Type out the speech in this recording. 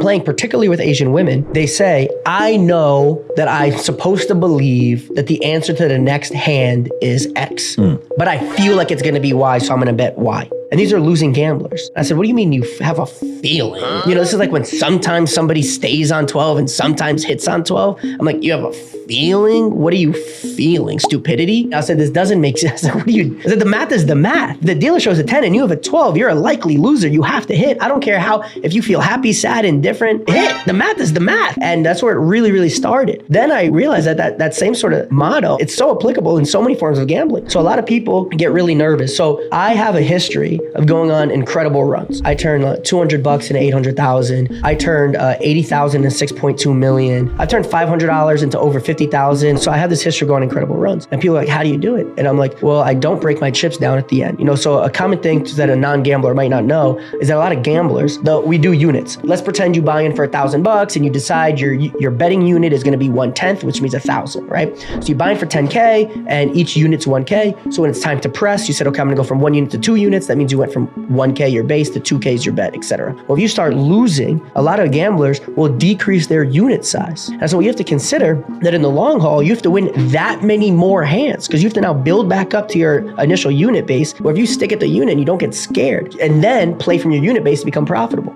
playing, particularly with Asian women, they say, I know that I'm supposed to believe that the answer to the next hand is X, but I feel like it's going to be Y, so I'm going to bet Y. And these are losing gamblers. I said, what do you mean you have a feeling? You know, this is like when sometimes somebody stays on 12 and sometimes hits on 12. I'm like, you have a feeling? What are you feeling? Stupidity? I said, this doesn't make sense. I said, I said, the math is the math. The dealer shows a 10 and you have a 12. You're a likely loser. You have to hit. I don't care if you feel happy, sad, indifferent, hit. The math is the math. And that's where it really, really started. Then I realized that same sort of motto, it's so applicable in so many forms of gambling. So a lot of people get really nervous. So I have a history of going on incredible runs. I turned $200 into 800,000. I turned 80,000 into 6.2 million. I turned $500 into over 50,000. So I have this history of going incredible runs. And people are like, how do you do it? And I'm like, well, I don't break my chips down at the end. You know, so a common thing that a non-gambler might not know is that a lot of gamblers, though we do units. Let's pretend you buy in for $1,000 and you decide your betting unit is going to be 1/10, which means 1,000, right? So you buy in for 10K and each unit's 1K. So when it's time to press, you said, okay, I'm going to go from 1 unit to 2 units. That means you went from 1K your base to 2K is your bet, etc. Well, if you start losing, a lot of gamblers will decrease their unit size. And so you have to consider that in the long haul, you have to win that many more hands because you have to now build back up to your initial unit base, where if you stick at the unit, you don't get scared and then play from your unit base to become profitable.